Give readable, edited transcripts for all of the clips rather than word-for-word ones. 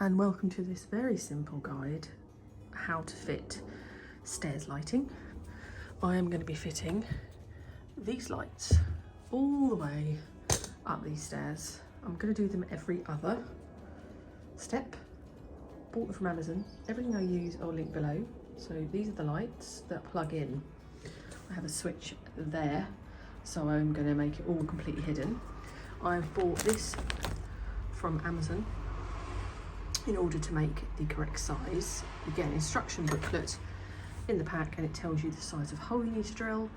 and welcome to this very simple guide how to fit stairs lighting. I am going to be fitting these lights all the way up these stairs. I'm going to do them every other step. Bought them from Amazon. Everything I use I'll link below. So these are the lights that plug in. I have a switch there, so I'm going to make it all completely hidden. I've bought this from Amazon in order to make the correct size. Again, instruction booklet in the pack, and it tells you the size of hole you need to drill.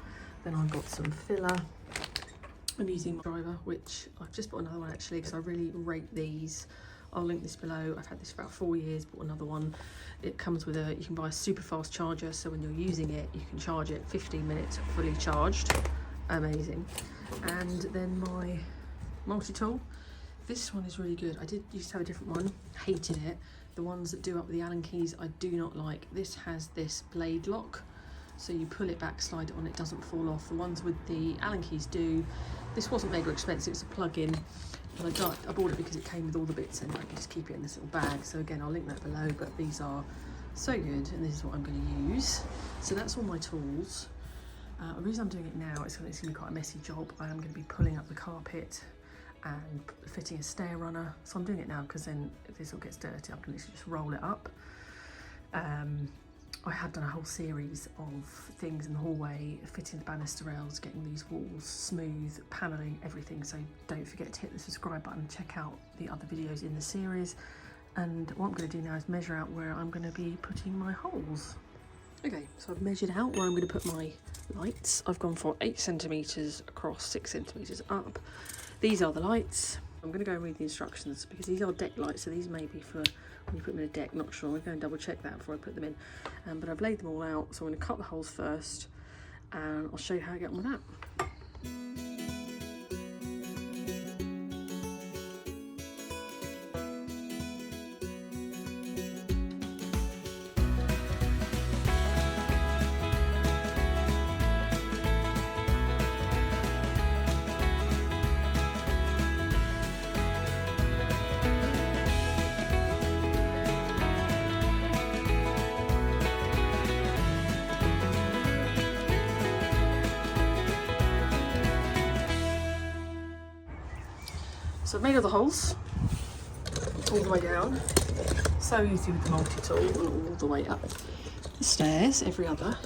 Then I've got some filler. I'm using my driver, which I've just bought another one actually because I really rate these. I'll link this below. I've had this for about 4 years, bought another one. It comes with you can buy a super fast charger, so when you're using it, you can charge it 15 minutes fully charged. Amazing. And then my multi-tool. This one is really good. I used to have a different one, hated it. The ones that do up with the Allen keys, I do not like. This has this blade lock, so you pull it back, slide it on, it doesn't fall off. The ones with the Allen keys do. This wasn't mega expensive, it's a plug-in, but I bought it because it came with all the bits and I can just keep it in this little bag. So again, I'll link that below, but these are so good, and this is what I'm going to use. So that's all my tools. The reason I'm doing it now is because it's going to be quite a messy job. I am going to be pulling up the carpet and fitting a stair runner. So I'm doing it now because then if this all gets dirty, I can literally just roll it up. I have done a whole series of things in the hallway, fitting the banister rails, getting these walls smooth, panelling, everything. So don't forget to hit the subscribe button, check out the other videos in the series. And what I'm going to do now is measure out where I'm going to be putting my holes. Okay, so I've measured out where I'm going to put my lights. I've gone for 8 centimetres across, 6 centimetres up. These are the lights. I'm going to go and read the instructions because these are deck lights, so these may be for when you put them in a deck, not sure. I'm going to double check that before I put them in. But I've laid them all out, so I'm going to cut the holes first and I'll show you how I get on with that. So I've made all the holes all the way down, so easy with the multi-tool, and all the way up the stairs, every other.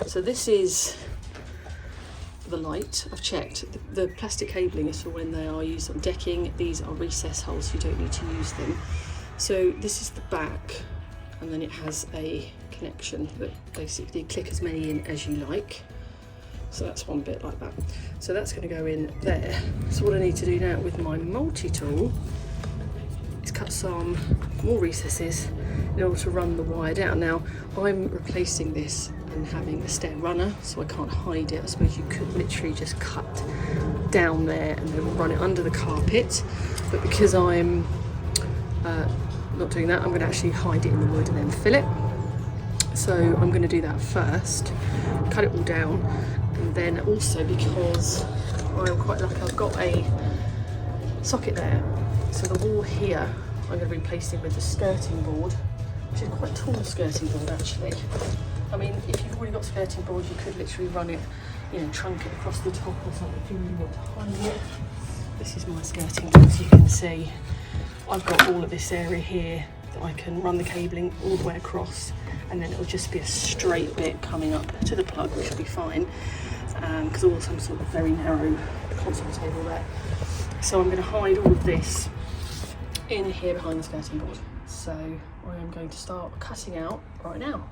So this is the light. I've checked. The plastic cabling is for when they are used on decking. These are recess holes, so you don't need to use them. So this is the back, and then it has a connection that basically click as many in as you like. So that's one bit like that. So that's going to go in there. So what I need to do now with my multi-tool is cut some more recesses in order to run the wire down. Now I'm replacing this and having a stair runner, so I can't hide it. I suppose you could literally just cut down there and then run it under the carpet. But because I'm not doing that, I'm going to actually hide it in the wood and then fill it. So I'm going to do that first, cut it all down. And then also, because I'm quite lucky, I've got a socket there. So the wall here, I'm going to be replacing with the skirting board, which is quite a tall skirting board actually. I mean, if you've already got skirting board, you could literally run it, trunk it across the top or something if you really want to hide it. This is my skirting board, as you can see. I've got all of this area here that I can run the cabling all the way across, and then it'll just be a straight bit coming up to the plug, which will be fine, because all some sort of very narrow console table there. So I'm going to hide all of this in here behind the skirting board. So I am going to start cutting out right now.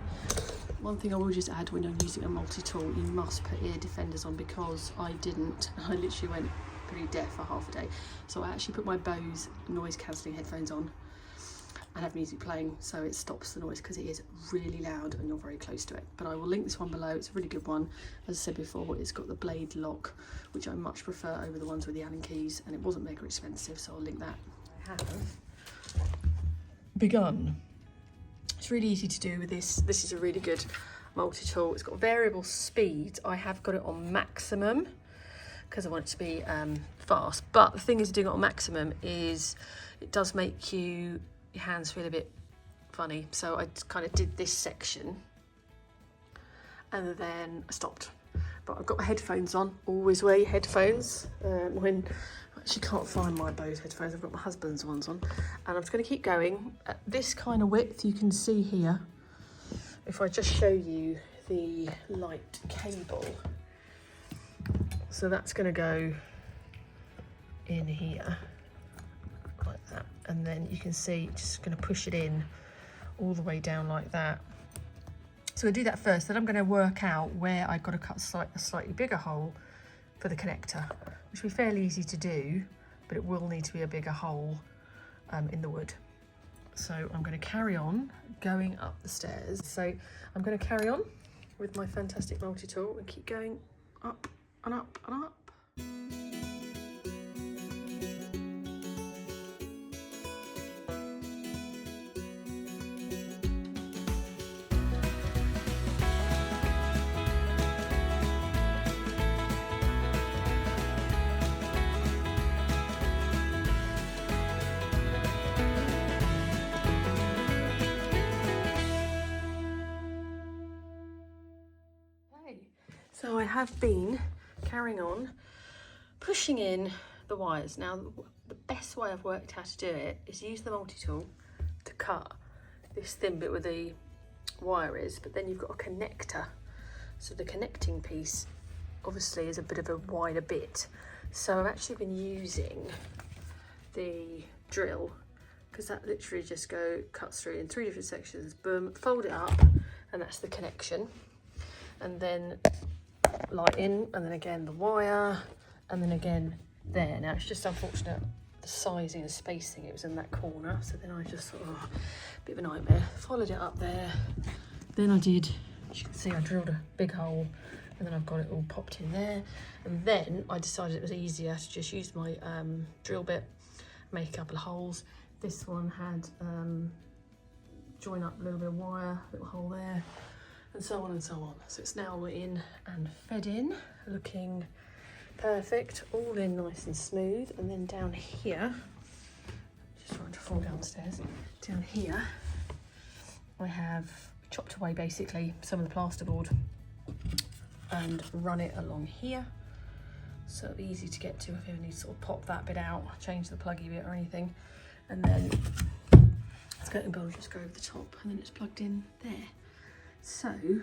One thing I will just add, when you're using a multi-tool, you must put ear defenders on, because I didn't. I literally went pretty deaf for half a day. So I actually put my Bose noise cancelling headphones on and have music playing, so it stops the noise, because it is really loud and you're very close to it. But I will link this one below. It's a really good one. As I said before, it's got the blade lock, which I much prefer over the ones with the Allen keys, and it wasn't mega expensive, so I'll link that. I have begun. It's really easy to do with this. This is a really good multi-tool. It's got variable speeds. I have got it on maximum because I want it to be fast. But the thing is, doing it on maximum is it does make you your hands feel a bit funny. So I kind of did this section and then I stopped. But I've got my headphones on. Always wear your headphones. When I actually can't find my Bose headphones, I've got my husband's ones on. And I'm just going to keep going at this kind of width. You can see here, if I just show you the light cable. So that's going to go in here like that, and then you can see just going to push it in all the way down like that. So we'll do that first, then I'm going to work out where I've got to cut a slightly bigger hole for the connector, which will be fairly easy to do, but it will need to be a bigger hole in the wood. So I'm going to carry on going up the stairs. So I'm going to carry on with my fantastic multi-tool and keep going up and up and up. So I have been carrying on, pushing in the wires. Now, the best way I've worked out to do it is use the multi-tool to cut this thin bit where the wire is, but then you've got a connector. So the connecting piece obviously is a bit of a wider bit. So I've actually been using the drill, because that literally just cuts through in 3 different sections, boom, fold it up, and that's the connection. And then light in, and then again the wire, and then again there. Now it's just unfortunate the sizing and spacing, it was in that corner, so then I just thought, oh, a bit of a nightmare. Followed it up there, then I did, as you can see, I drilled a big hole, and then I've got it all popped in there, and then I decided it was easier to just use my drill bit, make a couple of holes. This one had join up a little bit of wire, little hole there, and so on and so on. So it's now in and fed in, looking perfect, all in nice and smooth. And then down here, just trying to fall downstairs, down here, I have chopped away basically some of the plasterboard and run it along here. So it'll be easy to get to if you need to sort of pop that bit out, change the pluggy bit or anything. And then the skirting board will just go over the top, and then it's plugged in there. So, I'm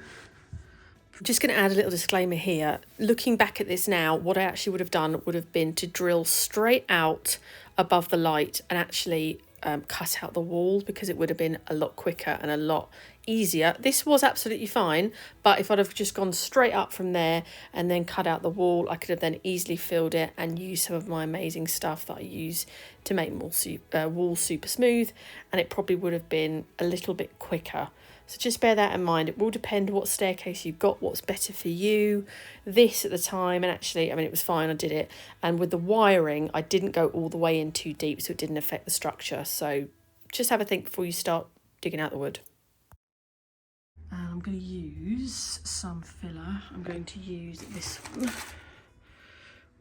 just going to add a little disclaimer here. Looking back at this now, what I actually would have done would have been to drill straight out above the light and actually cut out the wall, because it would have been a lot quicker and a lot easier. This was absolutely fine, but if I'd have just gone straight up from there and then cut out the wall, I could have then easily filled it and used some of my amazing stuff that I use to make walls super smooth, and it probably would have been a little bit quicker. So just bear that in mind. It will depend what staircase you've got, what's better for you. This at the time, and actually, I mean, it was fine, I did it. And with the wiring, I didn't go all the way in too deep, so it didn't affect the structure. So just have a think before you start digging out the wood. I'm going to use some filler. I'm going to use this one,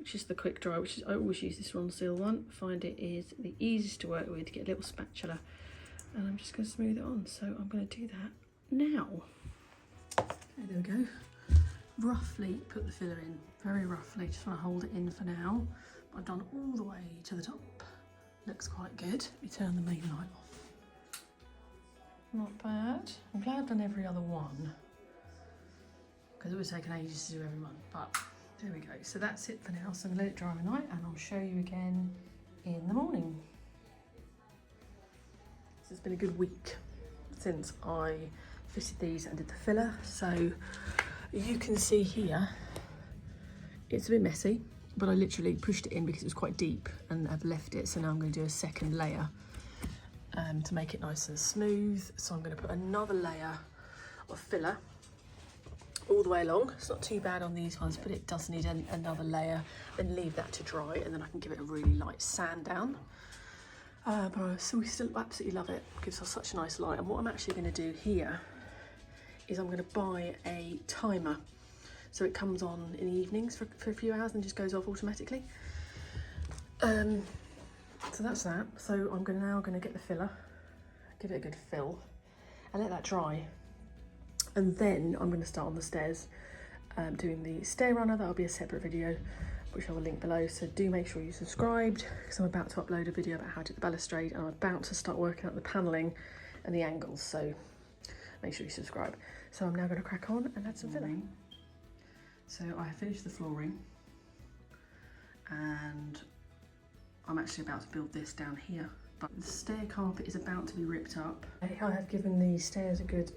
which is the quick dry, which is, I always use this Ronseal one. I find it is the easiest to work with, to get a little spatula. And I'm just going to smooth it on, so I'm going to do that now. Okay, there we go. Roughly put the filler in, very roughly, just want to hold it in for now. I've done all the way to the top. Looks quite good. Let me turn the main light off. Not bad. I'm glad I've done every other one, because it would take an ages to do every one, but there we go. So that's it for now. So I'm going to let it dry overnight, and I'll show you again in the morning. It's been a good week since I fitted these and did the filler. So you can see here, it's a bit messy, but I literally pushed it in because it was quite deep, and I've left it. So now I'm going to do a second layer to make it nice and smooth. So I'm going to put another layer of filler all the way along. It's not too bad on these ones, but it does need another layer. Then leave that to dry, and then I can give it a really light sand down. So we still absolutely love it. It gives us such a nice light. And what I'm actually going to do here is I'm going to buy a timer, so it comes on in the evenings for a few hours and just goes off automatically. So that's that. So I'm now going to get the filler give it a good fill, and let that dry. And then I'm going to start on the stairs, doing the stair runner. That'll be a separate video, which I will link below. So do make sure you're subscribed, because I'm about to upload a video about how to do the balustrade, and I'm about to start working out the panelling and the angles. So make sure you subscribe. So I'm now going to crack on and add some filling. So I have finished the flooring, and I'm actually about to build this down here. But the stair carpet is about to be ripped up. I have given the stairs a good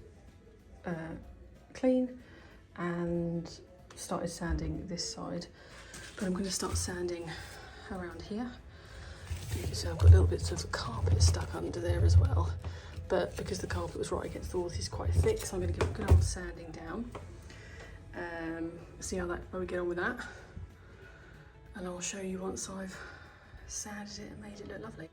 clean and started sanding this side, but I'm going to start sanding around here. You can see I've got little bits of carpet stuck under there as well, but because the carpet was right against the wall, this is quite thick, so I'm going to give a good old sanding down. See how we get on with that, and I'll show you once I've sanded it and made it look lovely.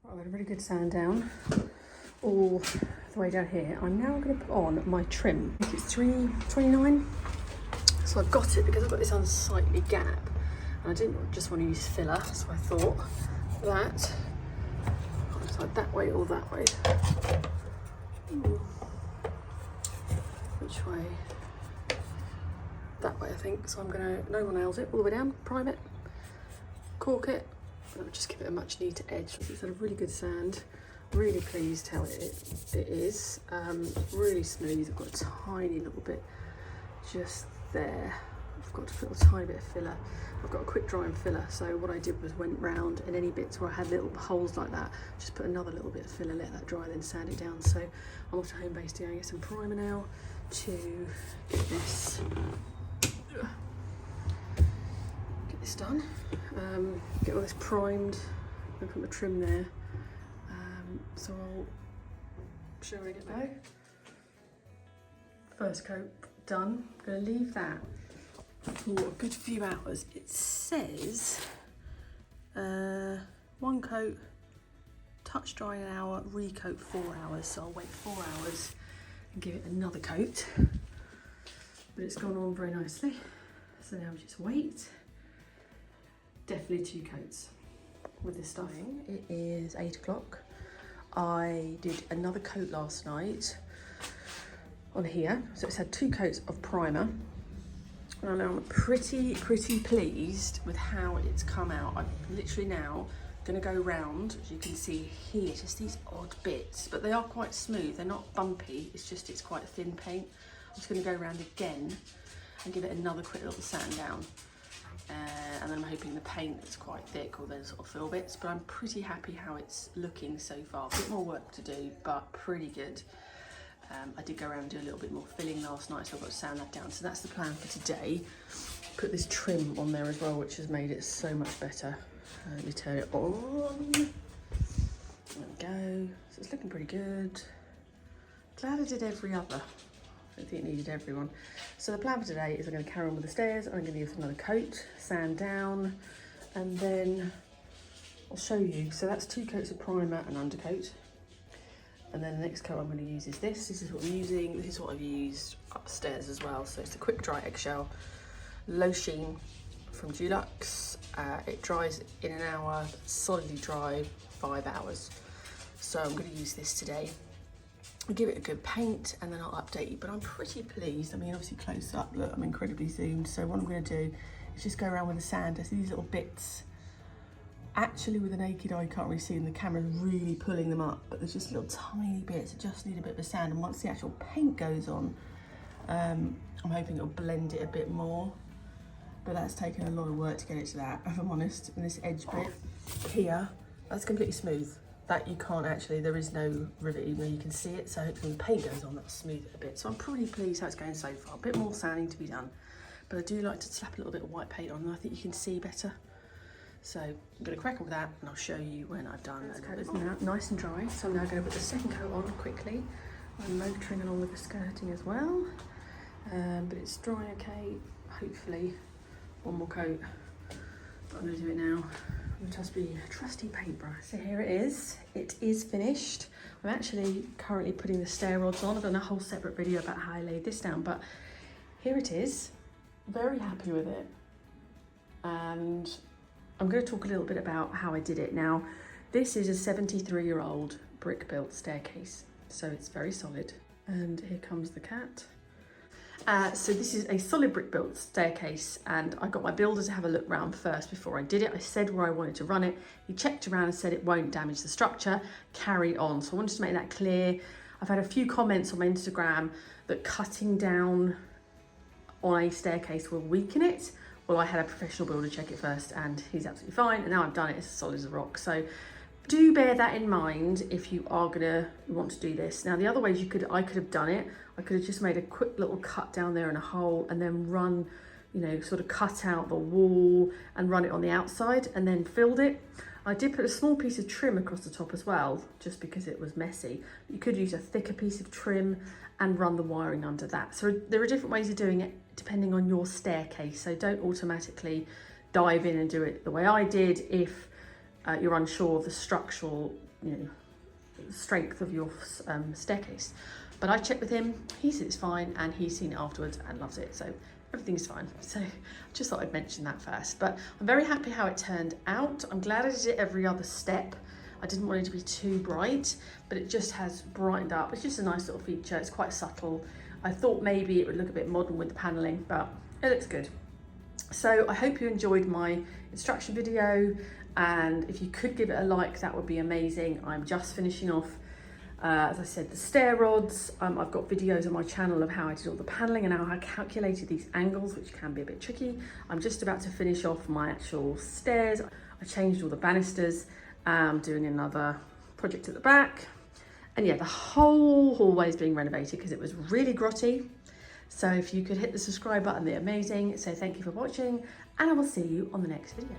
I've got a really good sand down all the way down here. I'm now going to put on my trim. I think it's 329. So I've got it because I've got this unsightly gap, and I didn't just want to use filler, so I thought that it's like that way or that way. Which way? That way, I think. So I'm going to no one nails it all the way down, prime it, cork it. I'll just give it a much neater edge. It's had a really good sand. Really pleased how it is. Really smooth. I've got a tiny little bit just there. I've got to put a tiny bit of filler. I've got a quick drying filler. So what I did was went round, and any bits where I had little holes like that, just put another little bit of filler, let that dry, then sand it down. So I'm off to home base to get some primer now to get this done. Get all this primed and put the trim there. So I'll show you it now. First coat done. I'm going to leave that for a good few hours. It says 1 coat, touch dry an hour, recoat 4 hours. So I'll wait 4 hours and give it another coat. But it's gone on very nicely. So now we just wait. Definitely 2 coats with this stuff. It is 8 o'clock. I did another coat last night on here. So it's had 2 coats of primer. And I'm pretty pleased with how it's come out. I'm literally now going to go round, as you can see here, just these odd bits, but they are quite smooth. They're not bumpy. It's quite thin paint. I'm just going to go around again and give it another quick little sand down. And then I'm hoping the paint is quite thick, or those sort of fill bits, but I'm pretty happy how it's looking so far. A bit more work to do, but pretty good. I did go around and do a little bit more filling last night, so I've got to sand that down. So that's the plan for today. Put this trim on there as well, which has made it so much better. Let me turn it on. There we go. So it's looking pretty good. Glad I did every other. I don't think it needed everyone. So the plan for today is I'm going to carry on with the stairs. I'm going to give another coat, sand down, and then I'll show you. So that's 2 coats of primer and undercoat. And then the next coat I'm going to use is this. This is what I'm using. This is what I've used upstairs as well. So it's a quick dry eggshell, low sheen from Dulux. It dries in an hour, solidly dry 5 hours. So I'm going to use this today. I'll give it a good paint and then I'll update you, but I'm pretty pleased. I mean, obviously close up, look, I'm incredibly zoomed. So what I'm going to do is just go around with the sand. I see these little bits Actually, with the naked eye, you can't really see them. The camera's really pulling them up, but there's just little tiny bits that just need a bit of a sand. And once the actual paint goes on, I'm hoping it'll blend it a bit more. But that's taken a lot of work to get it to that, if I'm honest. And this edge bit here, that's completely smooth. That you can't actually, there is no rivet even though you can see it. So hopefully when the paint goes on, that'll smooth it a bit. So I'm pretty pleased how it's going so far. A bit more sanding to be done. But I do like to slap a little bit of white paint on and I think you can see better. So I'm going to crack on with that and I'll show you when I've done that. This coat is now nice and dry, so I'm now going to put the second coat on quickly. I'm motoring along with the skirting as well, but it's dry okay, hopefully. One more coat, but I'm going to do it now with a trusty paintbrush. So here it is finished. I'm actually currently putting the stair rods on. I've done a whole separate video about how I laid this down, but here it is. Very happy with it. And I'm going to talk a little bit about how I did it. Now, this is a 73-year-old brick-built staircase, so it's very solid. And here comes the cat. So this is a solid brick-built staircase, and I got my builder to have a look round first before I did it. I said where I wanted to run it. He checked around and said it won't damage the structure. Carry on. So I wanted to make that clear. I've had a few comments on my Instagram that cutting down on a staircase will weaken it. Well, I had a professional builder check it first and he's absolutely fine. And now I've done it, it's as solid as a rock. So do bear that in mind if you are gonna want to do this. Now, the other ways I could have done it, I could have just made a quick little cut down there in a hole and then run, you know, sort of cut out the wall and run it on the outside and then filled it. I did put a small piece of trim across the top as well, just because it was messy. You could use a thicker piece of trim and run the wiring under that. So there are different ways of doing it depending on your staircase. So don't automatically dive in and do it the way I did if you're unsure of the structural, you know, strength of your staircase. But I checked with him, he said it's fine, and he's seen it afterwards and loves it. So everything's fine. So I just thought I'd mention that first. But I'm very happy how it turned out. I'm glad I did it every other step. I didn't want it to be too bright, but it just has brightened up. It's just a nice little feature. It's quite subtle. I thought maybe it would look a bit modern with the paneling, but it looks good. So I hope you enjoyed my instruction video, and if you could give it a like, that would be amazing. I'm just finishing off, as I said, the stair rods. I've got videos on my channel of how I did all the paneling and how I calculated these angles, which can be a bit tricky. I'm just about to finish off my actual stairs. I changed all the banisters. Doing another project at the back, and yeah, the whole hallway is being renovated because it was really grotty. So if you could hit the subscribe button, that'd be amazing. So thank you for watching, and I will see you on the next video.